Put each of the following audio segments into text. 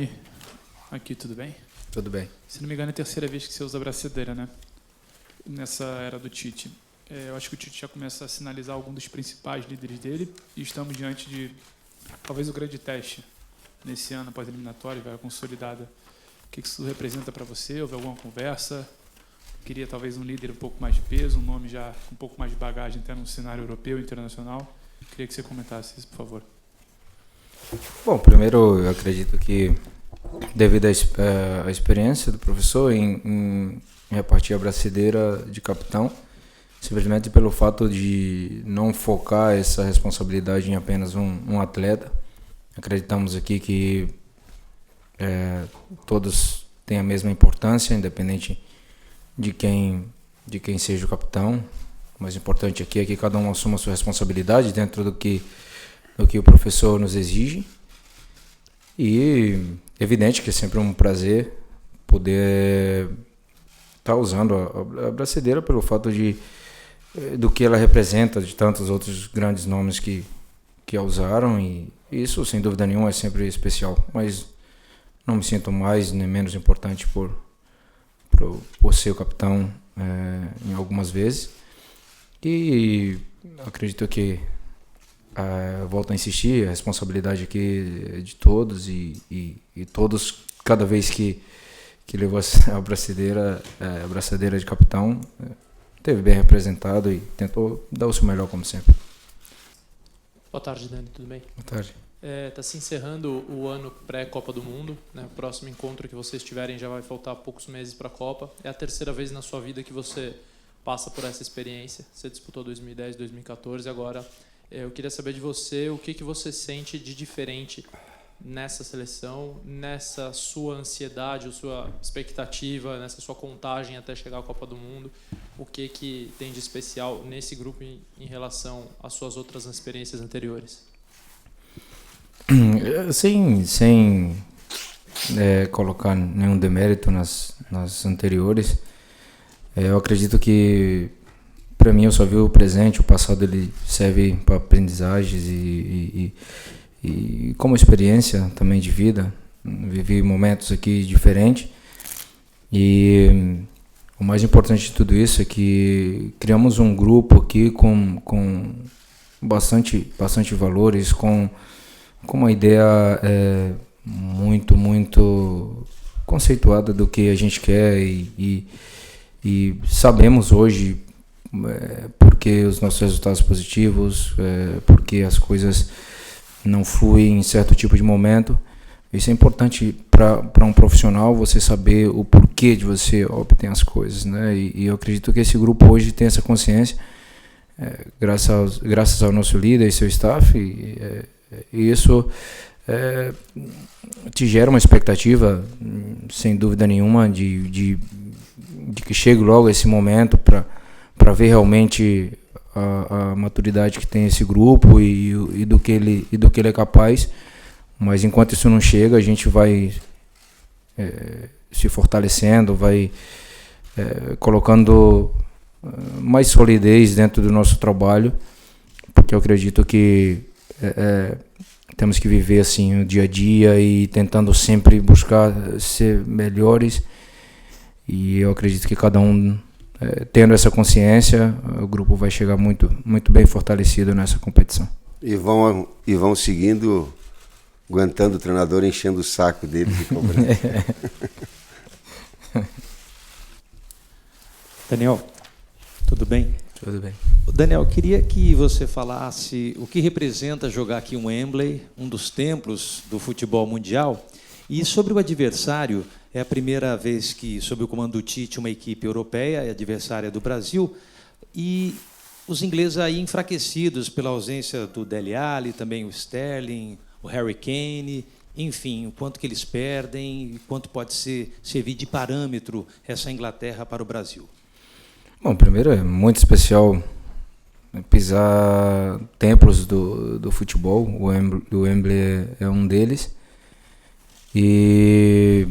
Dani, aqui, tudo bem? Tudo bem. Se não me engano, é a terceira vez que você usa a braçadeira, né? Nessa era do Tite. Eu acho que o Tite já começa a sinalizar algum dos principais líderes dele e estamos diante de, talvez, o grande teste nesse ano após a eliminatória, vai consolidada. O que isso representa para você? Houve alguma conversa? Queria talvez um líder um pouco mais de peso, um nome já com um pouco mais de bagagem até no cenário europeu e internacional. Queria que você comentasse isso, por favor. Bom, primeiro eu acredito que devido à experiência do professor em repartir a braçadeira de capitão, simplesmente pelo fato de não focar essa responsabilidade em apenas um atleta, acreditamos aqui que todos têm a mesma importância, independente de quem seja o capitão. O mais importante aqui é que cada um assuma a sua responsabilidade dentro do que o professor nos exige. E evidente que é sempre um prazer poder estar usando a braçadeira pelo fato do que ela representa, de tantos outros grandes nomes que a usaram, e isso sem dúvida nenhuma é sempre especial, mas não me sinto mais nem menos importante por ser o capitão em algumas vezes. E acredito que volto a insistir, a responsabilidade aqui é de todos, e todos, cada vez que levou a braçadeira de capitão, esteve bem representado e tentou dar o seu melhor, como sempre. Boa tarde, Dani, tudo bem? Boa tarde. Está se encerrando o ano pré-Copa do Mundo, né? O próximo encontro que vocês tiverem já vai faltar poucos meses para a Copa. É a terceira vez na sua vida que você passa por essa experiência. Você disputou 2010, 2014, agora eu queria saber de você o que você sente de diferente nessa seleção, nessa sua ansiedade, ou sua expectativa, nessa sua contagem até chegar à Copa do Mundo. O que tem de especial nesse grupo em relação às suas outras experiências anteriores? Sem colocar nenhum demérito nas anteriores, eu acredito que para mim eu só vi o presente. O passado ele serve para aprendizagens e como experiência também de vida. Vivi momentos aqui diferentes, e o mais importante de tudo isso é que criamos um grupo aqui com bastante valores, com uma ideia muito conceituada do que a gente quer, e sabemos hoje porque os nossos resultados positivos, porque as coisas não fluem em certo tipo de momento. Isso é importante para um profissional, você saber o porquê de você obter as coisas, né? E eu acredito que esse grupo hoje tem essa consciência, graças ao nosso líder e seu staff, e isso te gera uma expectativa, sem dúvida nenhuma, de que chegue logo esse momento para ver realmente a maturidade que tem esse grupo e do que ele é capaz. Mas enquanto isso não chega, a gente vai se fortalecendo, vai colocando mais solidez dentro do nosso trabalho, porque eu acredito que temos que viver assim o dia a dia e tentando sempre buscar ser melhores. E eu acredito que cada um, tendo essa consciência, o grupo vai chegar muito bem fortalecido nessa competição. E vão seguindo, aguentando o treinador, enchendo o saco dele de cobrança. Daniel, tudo bem? Tudo bem. Daniel, queria que você falasse o que representa jogar aqui em Wembley, um dos templos do futebol mundial, e sobre o adversário. É a primeira vez que, sob o comando do Tite, uma equipe europeia é adversária do Brasil, e os ingleses aí enfraquecidos pela ausência do Dele Alli, também o Sterling, o Harry Kane, enfim, o quanto que eles perdem e quanto pode servir de parâmetro essa Inglaterra para o Brasil. Bom, primeiro é muito especial pisar templos do futebol. O Wembley é um deles. E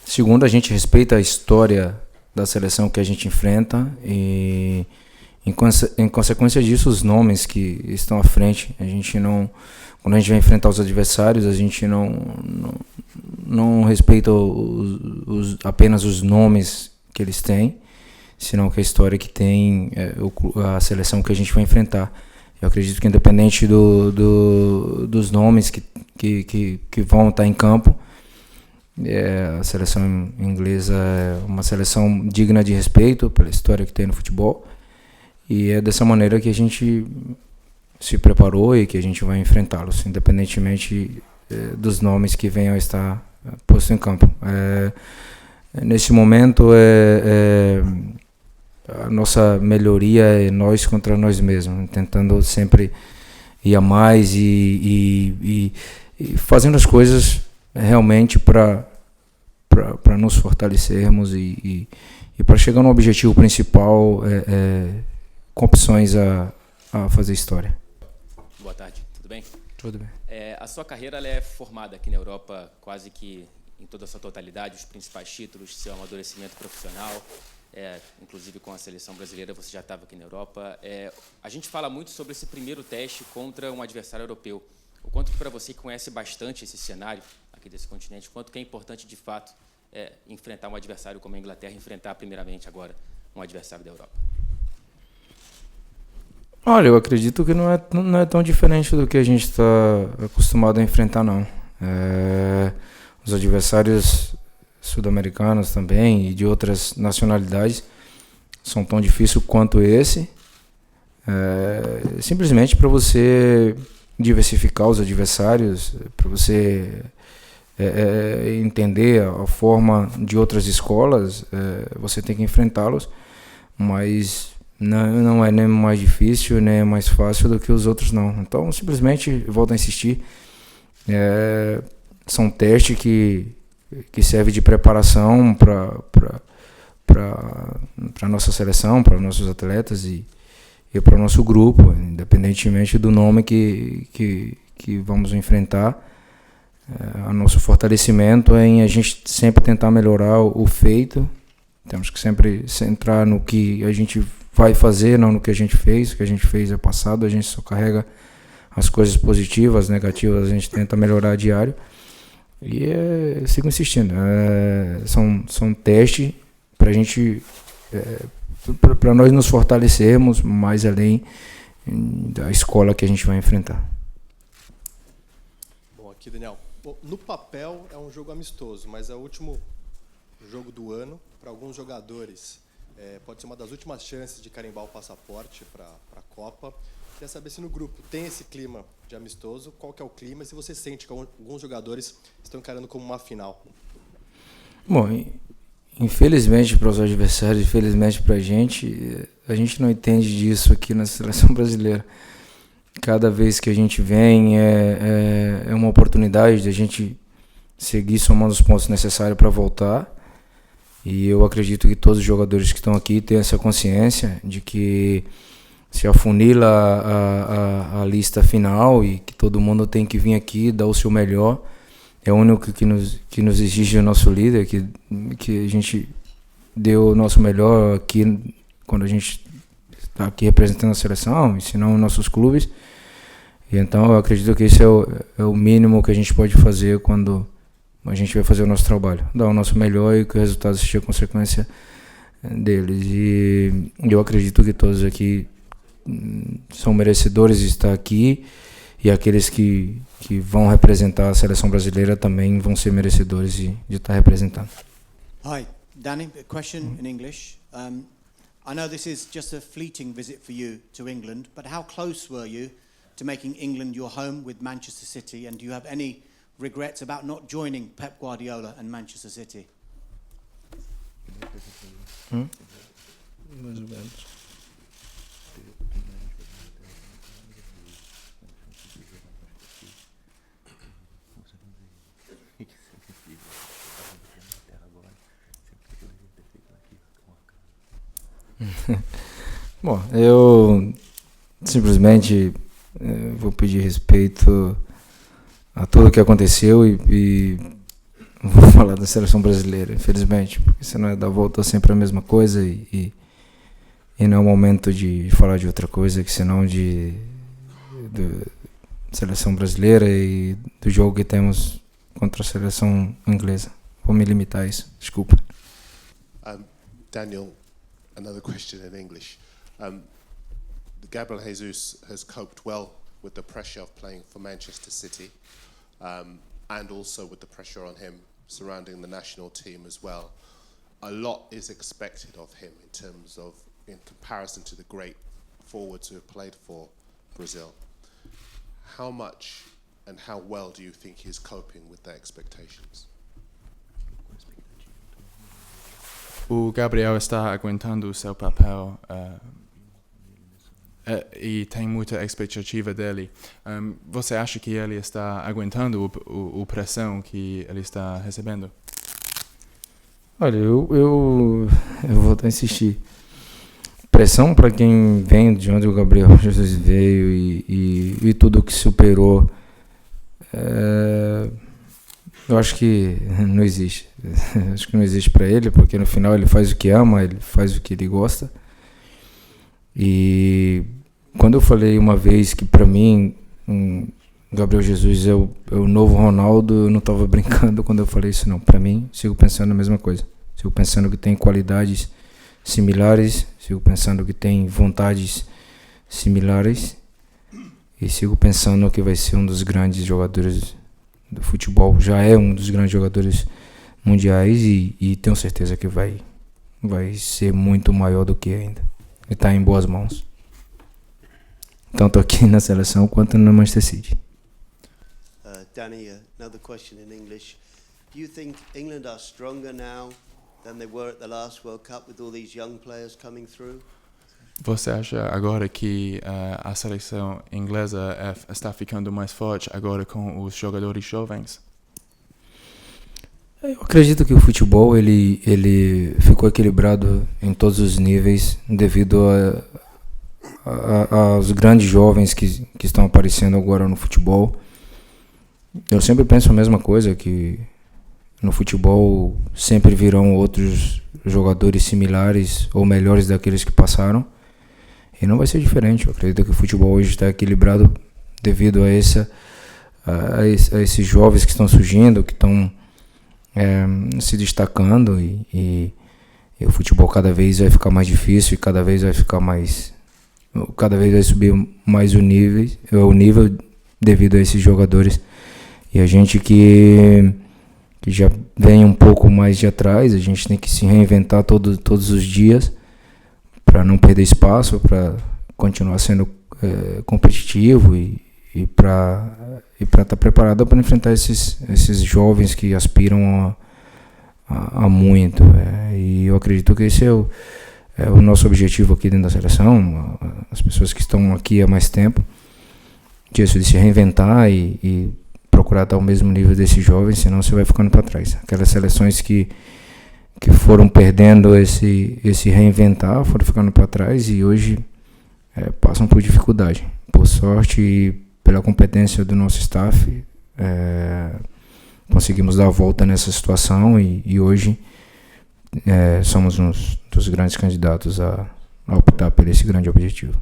segundo, a gente respeita a história da seleção que a gente enfrenta, e em consequência disso, os nomes que estão à frente, a gente não, quando a gente vai enfrentar os adversários, a gente não não respeita apenas os nomes que eles têm, senão que a história que tem a seleção que a gente vai enfrentar. Eu acredito que independente dos nomes que vão estar em campo, a seleção inglesa é uma seleção digna de respeito pela história que tem no futebol, e é dessa maneira que a gente se preparou e que a gente vai enfrentá-los, independentemente dos nomes que venham a estar postos em campo. Nesse momento, a nossa melhoria é nós contra nós mesmos, tentando sempre ir a mais e fazendo as coisas realmente para nos fortalecermos e para chegar no objetivo principal, com opções a fazer história. Boa tarde, tudo bem? Tudo bem. A sua carreira ela é formada aqui na Europa quase que em toda a sua totalidade, os principais títulos, seu amadurecimento profissional, inclusive com a seleção brasileira você já estava aqui na Europa. A gente fala muito sobre esse primeiro teste contra um adversário europeu. O quanto que para você que conhece bastante esse cenário aqui desse continente, quanto que é importante de fato enfrentar um adversário como a Inglaterra, enfrentar primeiramente agora um adversário da Europa? Olha, eu acredito que não é tão diferente do que a gente está acostumado a enfrentar, não. Os adversários sul-americanos também e de outras nacionalidades são tão difíceis quanto esse. Simplesmente para você diversificar os adversários, para você entender a forma de outras escolas, você tem que enfrentá-los, mas não é nem mais difícil, nem mais fácil do que os outros, não. Então, simplesmente, volto a insistir, são testes que servem de preparação para a nossa seleção, para nossos atletas e para o nosso grupo, independentemente do nome que vamos enfrentar. O nosso fortalecimento é em a gente sempre tentar melhorar o feito. Temos que sempre centrar no que a gente vai fazer, não no que a gente fez. O que a gente fez é passado, a gente só carrega as coisas positivas, as negativas, a gente tenta melhorar diário. E sigo insistindo. São testes para a gente, para nós nos fortalecermos mais além da escola que a gente vai enfrentar. Bom, aqui, Daniel. Bom, no papel é um jogo amistoso, mas é o último jogo do ano. Para alguns jogadores, pode ser uma das últimas chances de carimbar o passaporte para a Copa. Queria saber se no grupo tem esse clima de amistoso, qual que é o clima e se você sente que alguns jogadores estão encarando como uma final. Bom, infelizmente para os adversários, infelizmente para a gente não entende disso aqui na seleção brasileira. Cada vez que a gente vem é uma oportunidade de a gente seguir somando os pontos necessários para voltar. E eu acredito que todos os jogadores que estão aqui têm essa consciência de que se afunila a lista final e que todo mundo tem que vir aqui dar o seu melhor. É o único que nos exige o nosso líder, que a gente deu o nosso melhor aqui quando a gente está aqui representando a seleção, e se não nossos clubes. E então eu acredito que esse é o mínimo que a gente pode fazer quando a gente vai fazer o nosso trabalho, dar o nosso melhor e que o resultado seja consequência deles. E eu acredito que todos aqui são merecedores de estar aqui, e aqueles que vão representar a seleção brasileira também vão ser merecedores de estar representando. Hi, Danny, a question in English. I know this is just a fleeting visit for you to England, but how close were you to making England your home with Manchester City, and do you have any regrets about not joining Pep Guardiola and Manchester City? Mais ou menos. Bom, eu simplesmente vou pedir respeito a tudo o que aconteceu e vou falar da seleção brasileira, infelizmente, porque senão é dar volta sempre a mesma coisa e não é o momento de falar de outra coisa que senão de seleção brasileira e do jogo que temos contra a seleção inglesa. Vou me limitar a isso, desculpa. Daniel, another question in English. Gabriel Jesus has coped well with the pressure of playing for Manchester City, and also with the pressure on him surrounding the national team as well. A lot is expected of him in comparison to the great forwards who have played for Brazil. How much and how well do you think he's coping with their expectations? O Gabriel está aguentando o seu papel e tem muita expectativa dele. Você acha que ele está aguentando a pressão que ele está recebendo? Olha, eu vou insistir. Pressão para quem vem de onde o Gabriel Jesus veio e tudo que superou, eu acho que não existe. Acho que não existe para ele, porque no final ele faz o que ama, ele faz o que ele gosta. E quando eu falei uma vez que para mim Gabriel Jesus é o novo Ronaldo, eu não estava brincando quando eu falei isso não. Para mim, sigo pensando a mesma coisa. Sigo pensando que tem qualidades similares, sigo pensando que tem vontades similares e sigo pensando que vai ser um dos grandes jogadores do futebol. Já é um dos grandes jogadores mundiais e tenho certeza que vai ser muito maior do que ainda. Ele está em boas mãos, tanto aqui na seleção quanto no Manchester City. Danny, another question in English. Do you think England are stronger now than they were at the last World Cup with all these young players coming through? Você acha agora que a seleção inglesa está ficando mais forte agora com os jogadores jovens? Eu acredito que o futebol ele ficou equilibrado em todos os níveis devido aos grandes jovens que estão aparecendo agora no futebol. Eu sempre penso a mesma coisa, que no futebol sempre virão outros jogadores similares ou melhores daqueles que passaram. E não vai ser diferente. Eu acredito que o futebol hoje está equilibrado devido a esses jovens que estão surgindo, que estão se destacando e o futebol cada vez vai ficar mais difícil e cada vez vai subir mais o nível devido a esses jogadores. E a gente que já vem um pouco mais de atrás, a gente tem que se reinventar todos os dias para não perder espaço, para continuar sendo competitivo e para estar preparado para enfrentar esses jovens que aspiram a muito. E eu acredito que esse é o nosso objetivo aqui dentro da seleção, as pessoas que estão aqui há mais tempo, de se reinventar e procurar estar ao mesmo nível desses jovens, senão você vai ficando para trás. Aquelas seleções que foram perdendo esse reinventar, foram ficando para trás e hoje passam por dificuldade. Por sorte e pela competência do nosso staff, conseguimos dar a volta nessa situação e hoje somos um dos grandes candidatos a optar por esse grande objetivo.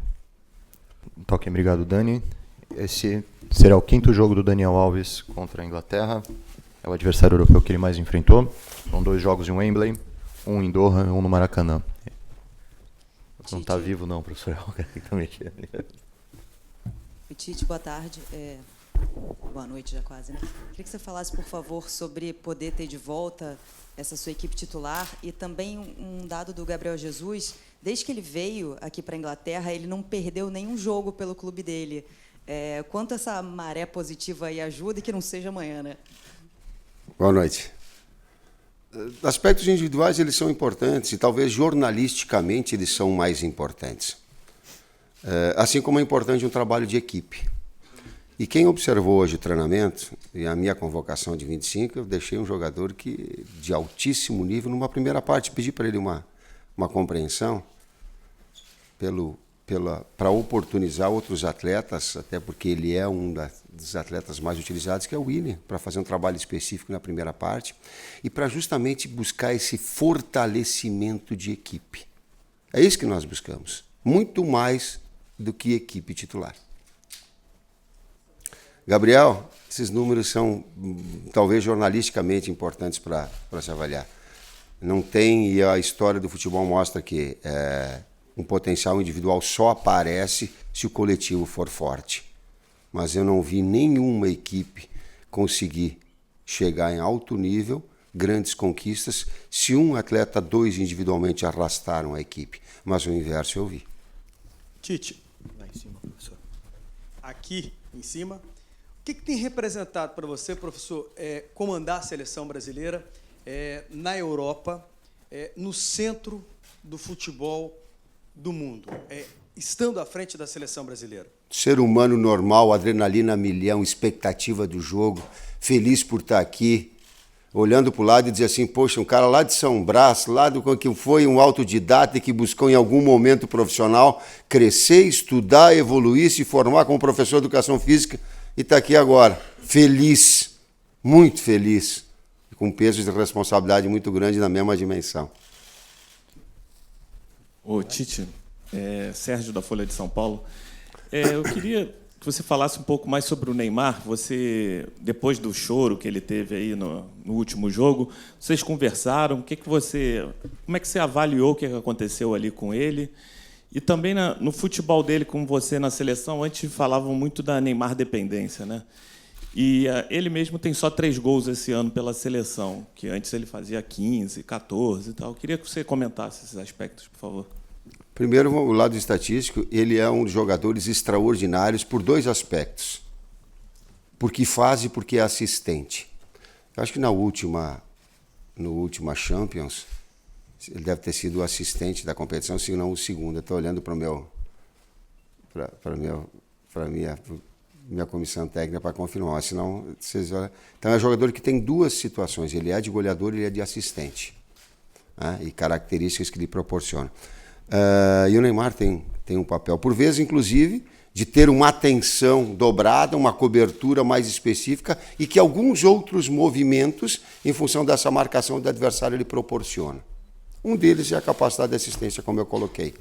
Ok, obrigado, Dani. Esse será o 5º jogo do Daniel Alves contra a Inglaterra. É o adversário europeu que ele mais enfrentou. São 2 jogos em Wembley, um em Doha e um no Maracanã. Não está vivo não, professor. Tite, boa tarde. Boa noite já quase, né? Queria que você falasse, por favor, sobre poder ter de volta essa sua equipe titular e também um dado do Gabriel Jesus. Desde que ele veio aqui para a Inglaterra, ele não perdeu nenhum jogo pelo clube dele. Quanto essa maré positiva aí ajuda e que não seja amanhã, né? Boa noite. Aspectos individuais, eles são importantes e talvez jornalisticamente eles são mais importantes. Assim como é importante um trabalho de equipe. E quem observou hoje o treinamento e a minha convocação de 25, eu deixei um jogador de altíssimo nível numa primeira parte, pedi para ele uma compreensão para oportunizar outros atletas, até porque ele é um dos atletas mais utilizados, que é o Willian, para fazer um trabalho específico na primeira parte e para justamente buscar esse fortalecimento de equipe. É isso que nós buscamos, muito mais do que equipe titular. Gabriel, esses números são talvez jornalisticamente importantes para se avaliar. Não tem, e a história do futebol mostra que um potencial individual só aparece se o coletivo for forte. Mas eu não vi nenhuma equipe conseguir chegar em alto nível, grandes conquistas, se um atleta, 2 individualmente arrastaram a equipe. Mas o inverso eu vi. Tite, lá em cima, professor. Aqui em cima, o que tem representado para você, professor, comandar a seleção brasileira na Europa, no centro do futebol do mundo, estando à frente da seleção brasileira? Ser humano normal, adrenalina a milhão, expectativa do jogo, feliz por estar aqui, olhando para o lado e dizer assim, poxa, um cara lá de São Brás, lá do que foi um autodidata e que buscou em algum momento profissional crescer, estudar, evoluir, se formar como professor de educação física e está aqui agora, feliz, muito feliz, com um peso de responsabilidade muito grande na mesma dimensão. Ô, Tite, Sérgio da Folha de São Paulo, eu queria que você falasse um pouco mais sobre o Neymar. Você, depois do choro que ele teve aí no último jogo, vocês conversaram? Como é que você avaliou o que aconteceu ali com ele? E também no futebol dele, com você na seleção, antes falavam muito da Neymar dependência, né? E ele mesmo tem só 3 gols esse ano pela seleção, que antes ele fazia 15, 14 e tal. Eu queria que você comentasse esses aspectos, por favor. Primeiro, o lado estatístico, ele é um dos jogadores extraordinários por 2 aspectos. Porque faz e porque é assistente. Eu acho que no última Champions, ele deve ter sido o assistente da competição, se não o segundo. Eu estou olhando para minha comissão técnica para confirmar. Senão, então é um jogador que tem 2 situações. Ele é de goleador e ele é de assistente. Né? E características que lhe proporcionam. E o Neymar tem um papel, por vezes, inclusive, de ter uma atenção dobrada, uma cobertura mais específica e que alguns outros movimentos, em função dessa marcação do adversário, ele proporciona. Um deles é a capacidade de assistência, como eu coloquei.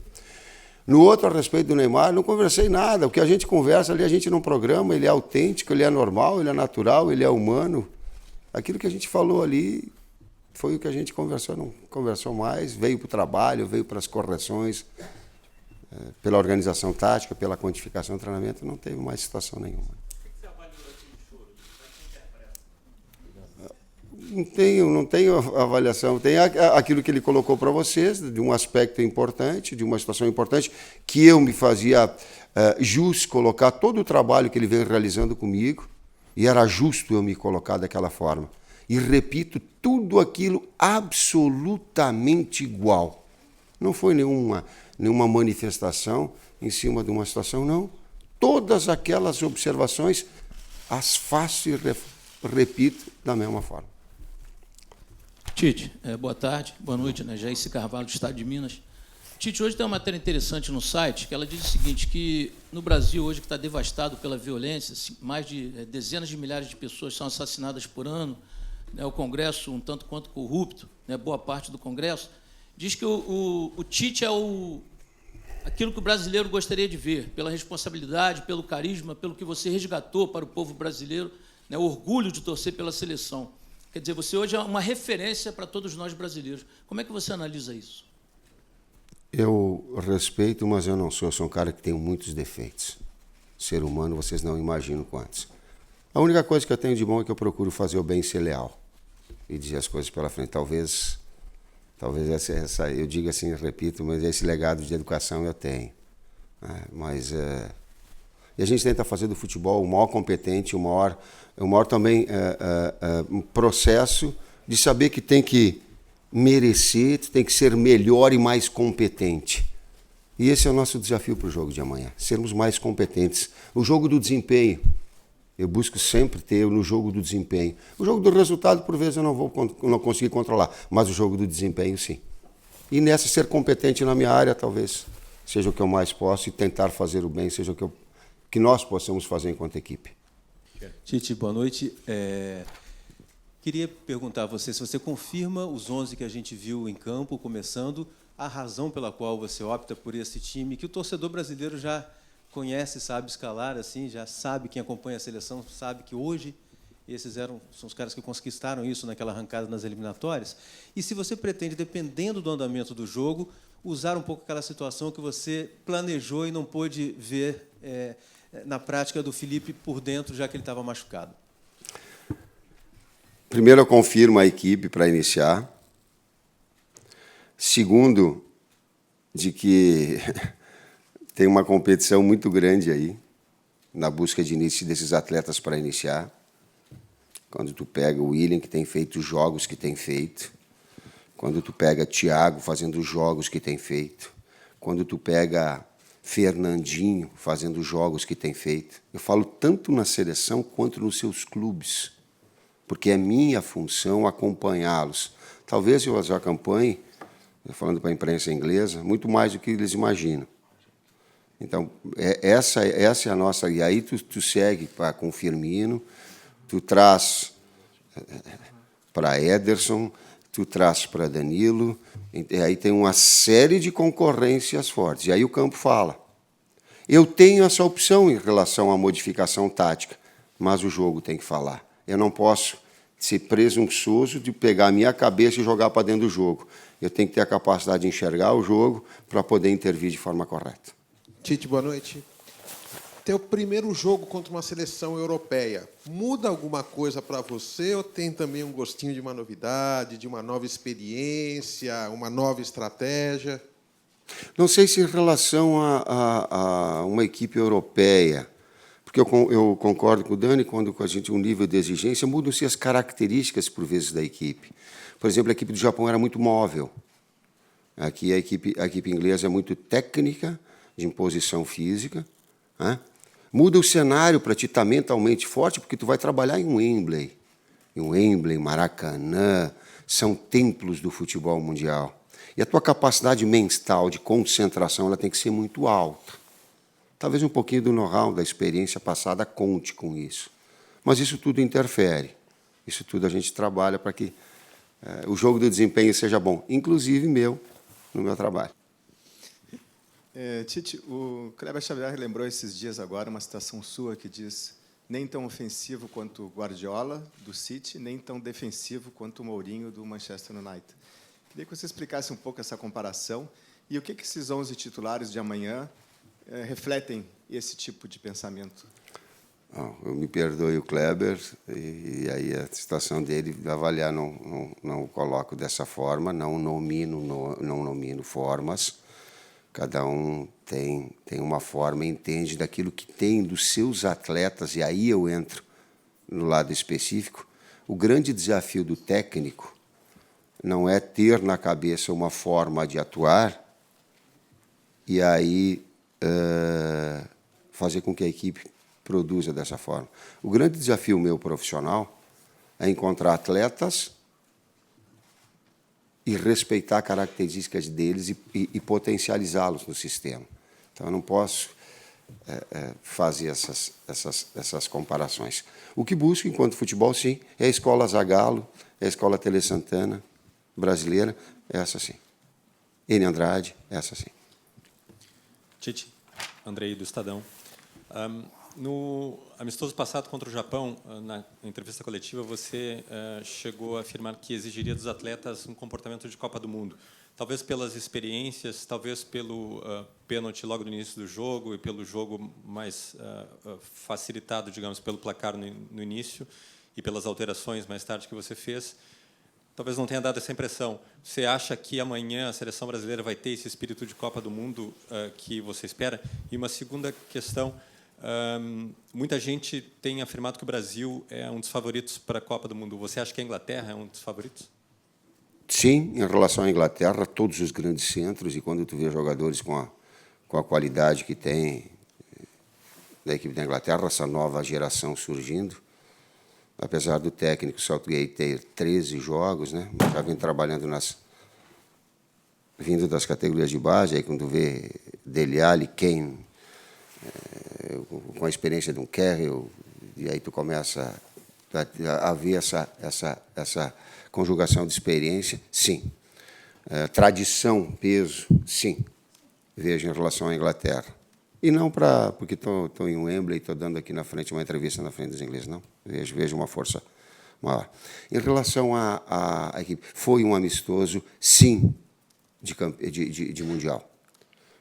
No outro, a respeito do Neymar, não conversei nada. O que a gente conversa ali, a gente não programa, ele é autêntico, ele é normal, ele é natural, ele é humano. Aquilo que a gente falou ali foi o que a gente conversou, não conversou mais, veio para o trabalho, veio para as correções, pela organização tática, pela quantificação do treinamento, não teve mais situação nenhuma. Não tenho avaliação, tem aquilo que ele colocou para vocês, de um aspecto importante, de uma situação importante, que eu me fazia jus colocar todo o trabalho que ele vem realizando comigo, e era justo eu me colocar daquela forma. E repito, tudo aquilo absolutamente igual. Não foi nenhuma manifestação em cima de uma situação, não. Todas aquelas observações as faço e repito da mesma forma. Tite, boa tarde, boa noite, né? Jair Carvalho, do Estado de Minas. Tite, hoje tem uma matéria interessante no site, que ela diz o seguinte, que no Brasil, hoje, que está devastado pela violência, mais de dezenas de milhares de pessoas são assassinadas por ano, né, o Congresso um tanto quanto corrupto, né, boa parte do Congresso, diz que o Tite é aquilo que o brasileiro gostaria de ver, pela responsabilidade, pelo carisma, pelo que você resgatou para o povo brasileiro, né, o orgulho de torcer pela seleção. Quer dizer, você hoje é uma referência para todos nós brasileiros. Como é que você analisa isso? Eu respeito, mas eu não sou. Eu sou um cara que tem muitos defeitos. Ser humano, vocês não imaginam quantos. A única coisa que eu tenho de bom é que eu procuro fazer o bem e ser leal. E dizer as coisas pela frente. Talvez eu diga assim, repito, mas esse legado de educação eu tenho. E a gente tenta fazer do futebol o maior competente, o maior também um processo de saber que tem que merecer, tem que ser melhor e mais competente. E esse é o nosso desafio para o jogo de amanhã, sermos mais competentes. O jogo do desempenho, eu busco sempre ter no jogo do desempenho. O jogo do resultado, por vezes, eu não vou conseguir controlar, mas o jogo do desempenho, sim. E nessa, ser competente na minha área, talvez seja o que eu mais posso, e tentar fazer o bem, seja o que nós possamos fazer enquanto equipe. Tite, boa noite. Queria perguntar a você se você confirma os 11 que a gente viu em campo, começando, a razão pela qual você opta por esse time, que o torcedor brasileiro já conhece, sabe escalar, assim, já sabe, quem acompanha a seleção sabe que hoje esses são os caras que conquistaram isso naquela arrancada nas eliminatórias. E se você pretende, dependendo do andamento do jogo, usar um pouco aquela situação que você planejou e não pôde ver na prática do Felipe por dentro, já que ele estava machucado. Primeiro, eu confirmo a equipe para iniciar. Segundo, de que tem uma competição muito grande aí na busca de início desses atletas para iniciar. Quando tu pega o William, que tem feito os jogos que tem feito. Quando tu pega Thiago fazendo os jogos que tem feito. Quando tu pega Fernandinho fazendo os jogos que tem feito. Eu falo tanto na seleção quanto nos seus clubes, porque é minha função acompanhá-los. Talvez eu já acompanhe, falando para a imprensa inglesa, muito mais do que eles imaginam. Então, essa é a nossa... E aí tu segue com o Firmino, tu traz para Ederson, tu traz para Danilo, e aí tem uma série de concorrências fortes. E aí o campo fala. Eu tenho essa opção em relação à modificação tática, mas o jogo tem que falar. Eu não posso ser presunçoso de pegar a minha cabeça e jogar para dentro do jogo. Eu tenho que ter a capacidade de enxergar o jogo para poder intervir de forma correta. Tite, boa noite. Teu primeiro jogo contra uma seleção europeia, muda alguma coisa para você ou tem também um gostinho de uma novidade, de uma nova experiência, uma nova estratégia? Não sei se em relação a uma equipe europeia, porque eu concordo com o Dani, quando a gente tem um nível de exigência, mudam-se as características, por vezes, da equipe. Por exemplo, a equipe do Japão era muito móvel. Aqui a equipe inglesa é muito técnica, de imposição física, né? Muda o cenário para ti estar mentalmente forte, porque tu vai trabalhar em Wembley. Em Wembley, Maracanã, são templos do futebol mundial. E a tua capacidade mental de concentração ela tem que ser muito alta. Talvez um pouquinho do know-how, da experiência passada, conte com isso. Mas isso tudo interfere. Isso tudo a gente trabalha para que o jogo do desempenho seja bom, inclusive no meu trabalho. Tite, o Kleber Xavier lembrou esses dias agora uma citação sua que diz: nem tão ofensivo quanto o Guardiola, do City, nem tão defensivo quanto o Mourinho, do Manchester United. Queria que você explicasse um pouco essa comparação e o que esses 11 titulares de amanhã refletem esse tipo de pensamento. Eu me perdoe o Kleber, e aí a situação dele de avaliar não o coloco dessa forma, não nomino formas. Cada um tem uma forma, entende daquilo que tem dos seus atletas, e aí eu entro no lado específico. O grande desafio do técnico não é ter na cabeça uma forma de atuar e aí fazer com que a equipe produza dessa forma. O grande desafio meu profissional é encontrar atletas e respeitar características deles e potencializá-los no sistema. Então, eu não posso fazer essas comparações. O que busco, enquanto futebol, sim, é a escola Zagallo, é a escola Tele Santana brasileira, essa sim. N. Andrade, essa sim. Tite, Andrei, do Estadão. No amistoso passado contra o Japão, na entrevista coletiva, você chegou a afirmar que exigiria dos atletas um comportamento de Copa do Mundo. Talvez pelas experiências, talvez pelo pênalti logo no início do jogo e pelo jogo mais facilitado, digamos, pelo placar no início e pelas alterações mais tarde que você fez. Talvez não tenha dado essa impressão. Você acha que amanhã a seleção brasileira vai ter esse espírito de Copa do Mundo que você espera? E uma segunda questão... muita gente tem afirmado que o Brasil é um dos favoritos para a Copa do Mundo. Você acha que a Inglaterra é um dos favoritos? Sim, em relação à Inglaterra, todos os grandes centros, e quando tu vê jogadores com a qualidade que tem da equipe da Inglaterra, essa nova geração surgindo, apesar do técnico Southgate ter 13 jogos, né, já vem trabalhando vindo das categorias de base, aí quando tu vê Dele Alli, Kane, com a experiência de um Carroll, e aí tu começa a ver essa conjugação de experiência, sim. Tradição, peso, sim. Vejo em relação à Inglaterra. E não porque estou em Wembley, estou dando aqui na frente uma entrevista na frente dos ingleses, não. Vejo uma força maior. Em relação à equipe, foi um amistoso, sim, de Mundial.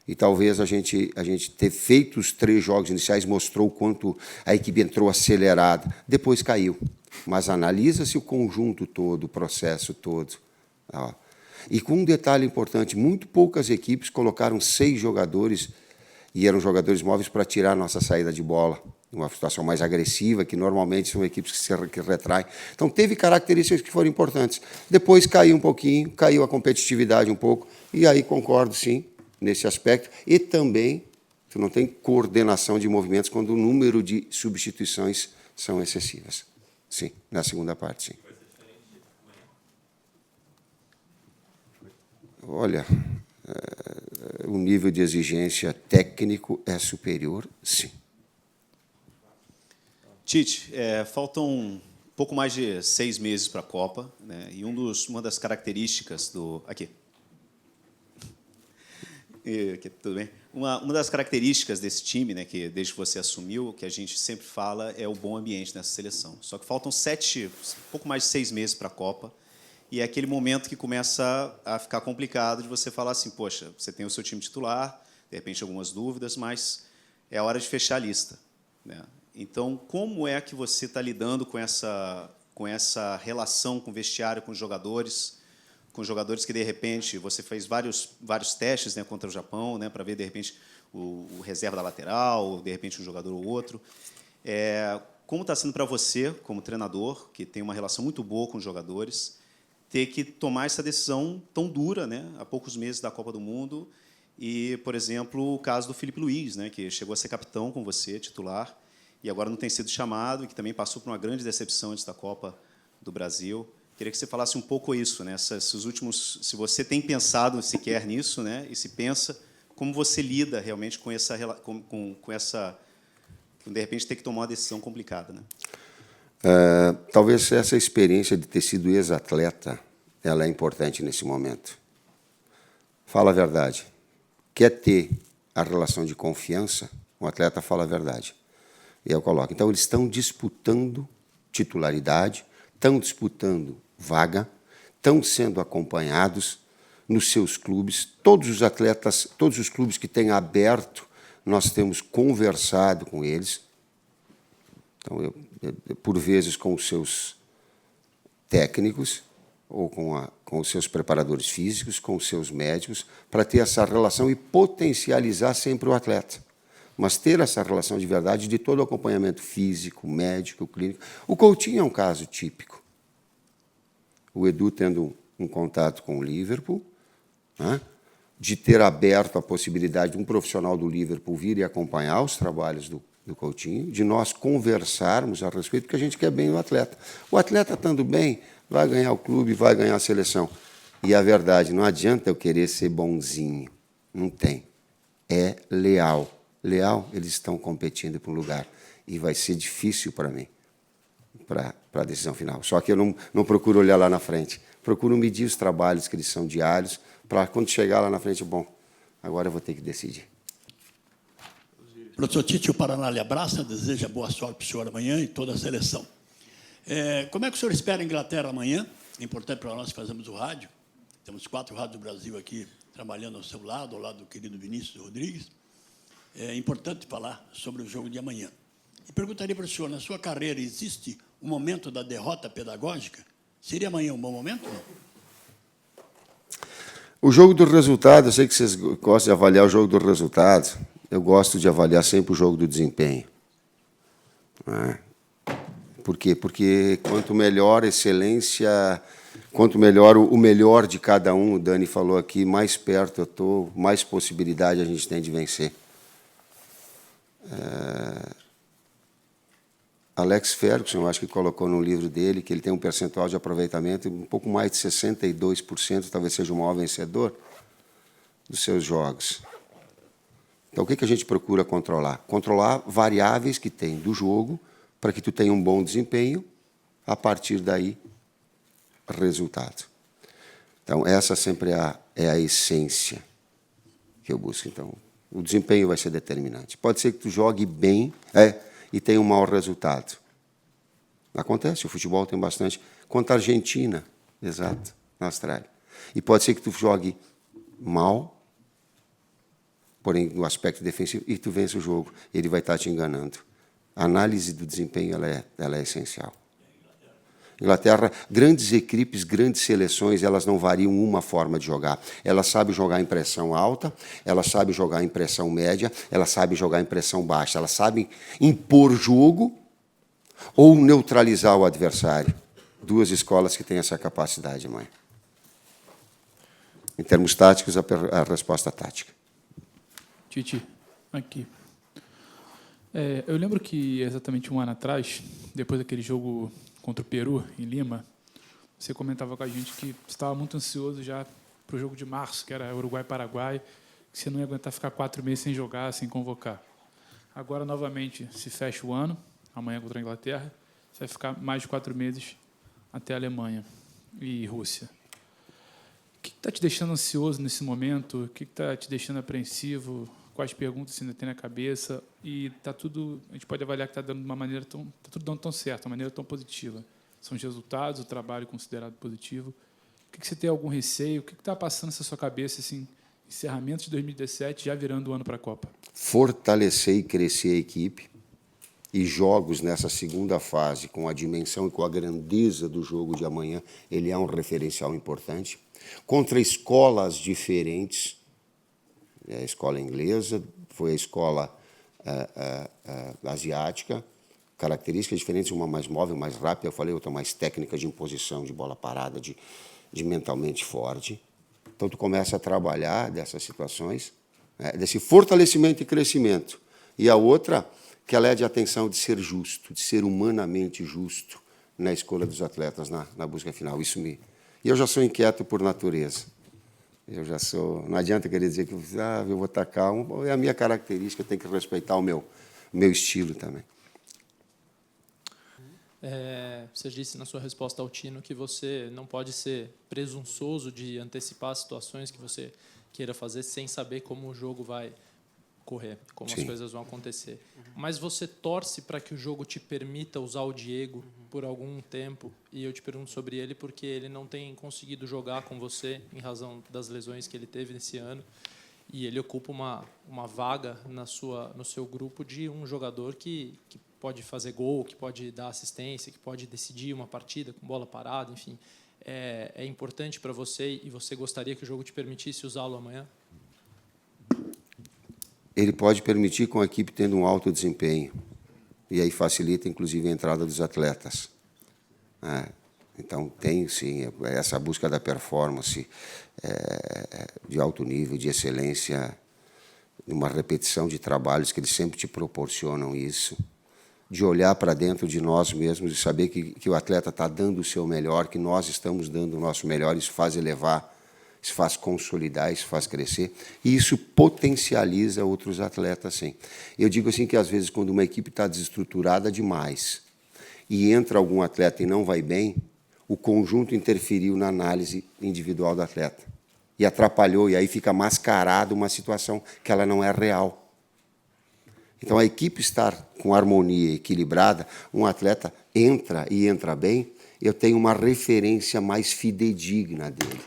E talvez a gente ter feito os 3 jogos iniciais mostrou o quanto a equipe entrou acelerada. Depois caiu. Mas analisa-se o conjunto todo, o processo todo. Ó. E com um detalhe importante, muito poucas equipes colocaram 6 jogadores, e eram jogadores móveis, para tirar a nossa saída de bola. Uma situação mais agressiva, que normalmente são equipes que retraem. Então, teve características que foram importantes. Depois caiu um pouquinho, caiu a competitividade um pouco, e aí concordo, sim, nesse aspecto. E também, tu não tem coordenação de movimentos quando o número de substituições são excessivas. Sim, na segunda parte, sim. Olha, o nível de exigência técnico é superior, sim. Tite, faltam um pouco mais de 6 meses para a Copa, né? E uma das características do... Aqui, tudo bem? Uma das características desse time, né, que desde que você assumiu, que a gente sempre fala, é o bom ambiente nessa seleção. Só que faltam pouco mais de 6 meses para a Copa, e é aquele momento que começa a ficar complicado de você falar assim, poxa, você tem o seu time titular, de repente algumas dúvidas, mas é a hora de fechar a lista, né? Então, como é que você está lidando com essa relação com o vestiário, com os jogadores que, de repente, você fez vários testes, né, contra o Japão, né, para ver, de repente, o reserva da lateral, de repente, um jogador ou outro. Como está sendo para você, como treinador, que tem uma relação muito boa com os jogadores, ter que tomar essa decisão tão dura, né, há poucos meses da Copa do Mundo, e, por exemplo, o caso do Filipe Luís, né, que chegou a ser capitão com você, titular, e agora não tem sido chamado, e que também passou por uma grande decepção antes da Copa do Brasil. Queria que você falasse um pouco isso, né? Se você tem pensado sequer nisso, né? E se pensa, como você lida realmente com essa, de repente, ter que tomar uma decisão complicada, né? Talvez essa experiência de ter sido ex-atleta, ela é importante nesse momento. Fala a verdade. Quer ter a relação de confiança, o atleta fala a verdade. E eu coloco. Então, eles estão disputando titularidade, estão disputando vaga, estão sendo acompanhados nos seus clubes. Todos os atletas, todos os clubes que têm aberto, nós temos conversado com eles. Então, eu por vezes, com os seus técnicos, ou com os seus preparadores físicos, com os seus médicos, para ter essa relação e potencializar sempre o atleta. Mas ter essa relação de verdade de todo o acompanhamento físico, médico, clínico. O Coutinho é um caso típico. O Edu tendo um contato com o Liverpool, né, de ter aberto a possibilidade de um profissional do Liverpool vir e acompanhar os trabalhos do Coutinho, de nós conversarmos a respeito, porque a gente quer bem o atleta. O atleta estando bem, vai ganhar o clube, vai ganhar a seleção. E a verdade, não adianta eu querer ser bonzinho. Não tem. É leal. Leal, eles estão competindo por um lugar. E vai ser difícil para mim, para a decisão final. Só que eu não procuro olhar lá na frente. Procuro medir os trabalhos, que eles são diários, para quando chegar lá na frente, bom, agora eu vou ter que decidir. Professor Tite, o Paraná lhe abraça, deseja boa sorte para o senhor amanhã e toda a seleção. Como é que o senhor espera a Inglaterra amanhã? É importante para nós que fazemos o rádio. Temos 4 rádios do Brasil aqui trabalhando ao seu lado, ao lado do querido Vinícius Rodrigues. É importante falar sobre o jogo de amanhã. E perguntaria para o senhor, na sua carreira, existe um momento da derrota pedagógica? Seria amanhã um bom momento? Não? O jogo do resultado, eu sei que vocês gostam de avaliar o jogo do resultado, eu gosto de avaliar sempre o jogo do desempenho. Por quê? Porque quanto melhor a excelência, quanto melhor o melhor de cada um, o Dani falou aqui, mais perto eu estou, mais possibilidade a gente tem de vencer. Alex Ferguson, eu acho que colocou no livro dele que ele tem um percentual de aproveitamento um pouco mais de 62%, talvez seja o maior vencedor dos seus jogos. Então, o que a gente procura controlar? Controlar variáveis que tem do jogo para que tu tenha um bom desempenho, a partir daí, resultado. Então, essa sempre é a essência que eu busco. Então, O desempenho vai ser determinante. Pode ser que tu jogue bem e tenha um mau resultado. Acontece, o futebol tem bastante. Contra a Argentina, exato, na Austrália. E pode ser que tu jogue mal, porém no aspecto defensivo, e tu vence o jogo. Ele vai estar te enganando. A análise do desempenho ela é essencial. Inglaterra, grandes equipes, grandes seleções, elas não variam uma forma de jogar. Elas sabem jogar em pressão alta, elas sabem jogar em pressão média, elas sabem jogar em pressão baixa, elas sabem impor jogo ou neutralizar o adversário. Duas escolas que têm essa capacidade, mãe. Em termos táticos, a resposta tática. Tite, aqui. Eu lembro que exatamente um ano atrás, depois daquele jogo contra o Peru, em Lima, você comentava com a gente que estava muito ansioso já para o jogo de março, que era Uruguai-Paraguai, que você não ia aguentar ficar 4 meses sem jogar, sem convocar. Agora, novamente, se fecha o ano, amanhã contra a Inglaterra, você vai ficar mais de 4 meses até a Alemanha e Rússia. O que está te deixando ansioso nesse momento? O que está te deixando apreensivo? Quais perguntas você ainda tem na cabeça? E está tudo, a gente pode avaliar que está dando de uma maneira tão, está tudo dando tão certo, uma maneira tão positiva. São os resultados, o trabalho considerado positivo. O que você tem algum receio? O que está passando nessa sua cabeça, assim, encerramento de 2017, já virando o ano para a Copa? Fortalecer e crescer a equipe. E jogos nessa segunda fase, com a dimensão e com a grandeza do jogo de amanhã, ele é um referencial importante. Contra escolas diferentes, a escola inglesa, foi a escola asiática, características diferentes, uma mais móvel, mais rápida, eu falei, outra mais técnica de imposição, de bola parada, de mentalmente forte. Então, tu começa a trabalhar dessas situações, desse fortalecimento e crescimento. E a outra, que ela é de atenção de ser justo, de ser humanamente justo na escolha dos atletas, na busca final. Isso me... E eu já sou inquieto por natureza. Eu já sou... Não adianta querer dizer que eu vou estar calmo. É a minha característica, eu tenho que respeitar o meu estilo também. Você disse na sua resposta ao Tino que você não pode ser presunçoso de antecipar situações que você queira fazer sem saber como o jogo vai correr, como as coisas vão acontecer. Mas você torce para que o jogo te permita usar o Diego por algum tempo, e eu te pergunto sobre ele porque ele não tem conseguido jogar com você em razão das lesões que ele teve nesse ano, e ele ocupa uma vaga no seu grupo de um jogador que pode fazer gol, que pode dar assistência, que pode decidir uma partida com bola parada, enfim. É importante para você e você gostaria que o jogo te permitisse usá-lo amanhã? Ele pode permitir com a equipe tendo um alto desempenho. E aí facilita, inclusive, a entrada dos atletas. Então, tem, sim, essa busca da performance de alto nível, de excelência, uma repetição de trabalhos que eles sempre te proporcionam isso, de olhar para dentro de nós mesmos e saber que o atleta está dando o seu melhor, que nós estamos dando o nosso melhor, isso faz elevar, isso faz consolidar, isso faz crescer, e isso potencializa outros atletas, sim. Eu digo assim que, às vezes, quando uma equipe está desestruturada demais e entra algum atleta e não vai bem, o conjunto interferiu na análise individual do atleta e atrapalhou, e aí fica mascarado uma situação que ela não é real. Então, a equipe estar com harmonia equilibrada, um atleta entra e entra bem, eu tenho uma referência mais fidedigna dele.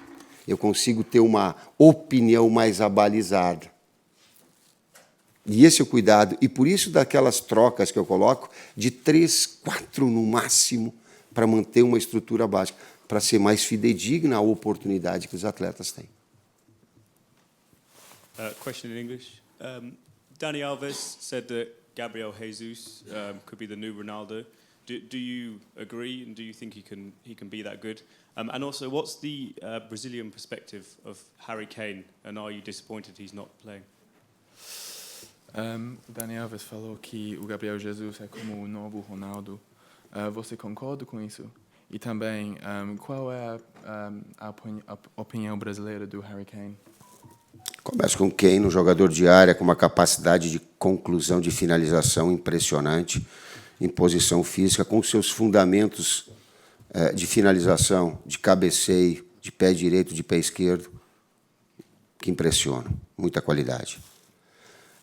Eu consigo ter uma opinião mais abalizada. E esse é o cuidado. E por isso daquelas trocas que eu coloco, de 3, 4 no máximo, para manter uma estrutura básica, para ser mais fidedigna à oportunidade que os atletas têm. Question in English. Dani Alves said that Gabriel Jesus could be the new Ronaldo. Do you agree, and do you think he can be that good? And also, what's the Brazilian perspective of Harry Kane, and are you disappointed he's not playing? Dani Alves falou que o Gabriel Jesus é como o novo Ronaldo. Você concorda com isso? E também, qual é a opinião brasileira do Harry Kane? Começa com Kane, um jogador de área com uma capacidade de conclusão, de finalização impressionante, em posição física, com seus fundamentos de finalização, de cabeceio, de pé direito, de pé esquerdo, que impressionam, muita qualidade.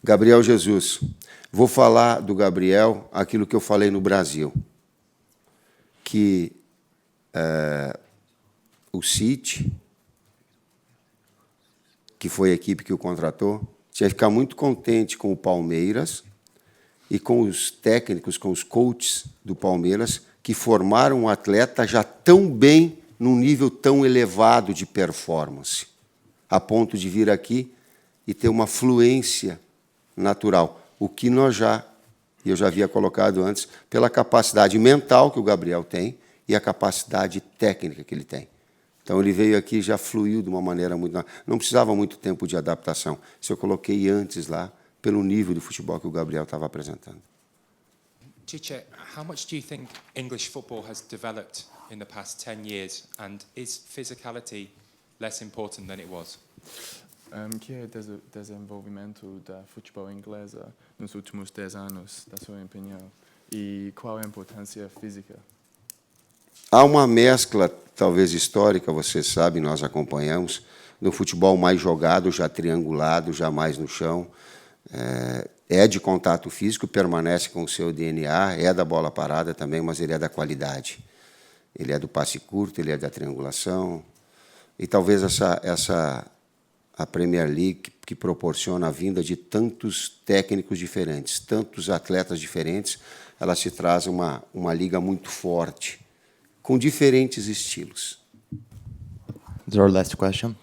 Gabriel Jesus. Vou falar do Gabriel aquilo que eu falei no Brasil, que o City, que foi a equipe que o contratou, tinha que ficar muito contente com o Palmeiras e com os técnicos, com os coaches do Palmeiras, que formaram um atleta já tão bem, num nível tão elevado de performance, a ponto de vir aqui e ter uma fluência natural, o que eu já havia colocado antes, pela capacidade mental que o Gabriel tem e a capacidade técnica que ele tem. Então, ele veio aqui e já fluiu de uma maneira muito... Não precisava muito tempo de adaptação. Isso eu coloquei antes lá, pelo nível de futebol que o Gabriel estava apresentando. Chiche, how much do you think English football has developed in the past 10 years? And is physicality less important than it was? Que é o desenvolvimento da futebol inglesa nos últimos 10 anos, da sua opinião? E qual é a importância física? Há uma mescla, talvez histórica, você sabe, nós acompanhamos, do futebol mais jogado, já triangulado, já mais no chão. É de contato físico, permanece com o seu DNA, é da bola parada também, mas ele é da qualidade. Ele é do passe curto, ele é da triangulação. E talvez a Premier League, que proporciona a vinda de tantos técnicos diferentes, tantos atletas diferentes, ela se traz uma liga muito forte, com diferentes estilos. Our last question.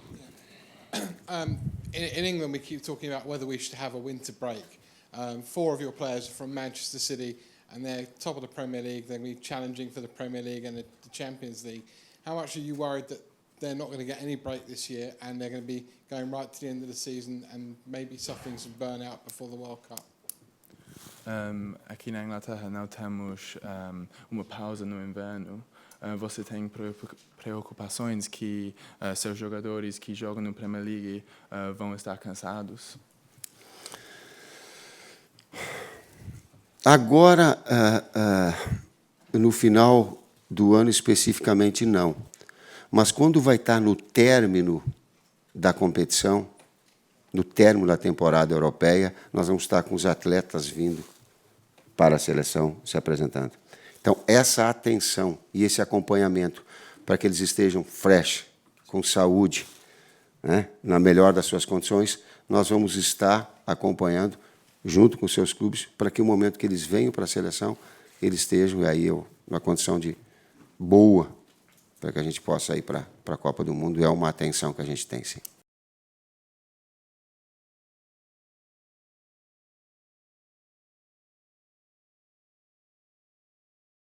In England, we keep talking about whether we should have a winter break. 4 of your players are from Manchester City, and they're top of the Premier League. They're going to be challenging for the Premier League and the Champions League. How much are you worried that they're not going to get any break this year, and they're going to be going right to the end of the season and maybe suffering some burnout before the World Cup? Aqui na Inglaterra não temos uma pausa no inverno. Você tem preocupações que seus jogadores que jogam no Premier League vão estar cansados? Agora, no final do ano especificamente, não. Mas quando vai estar no término da competição, no término da temporada europeia, nós vamos estar com os atletas vindo para a seleção, se apresentando. Então, essa atenção e esse acompanhamento para que eles estejam fresh, com saúde, né, na melhor das suas condições, nós vamos estar acompanhando junto com os seus clubes para que o momento que eles venham para a seleção, eles estejam aí numa condição de boa para que a gente possa ir para a Copa do Mundo. É uma atenção que a gente tem, sim.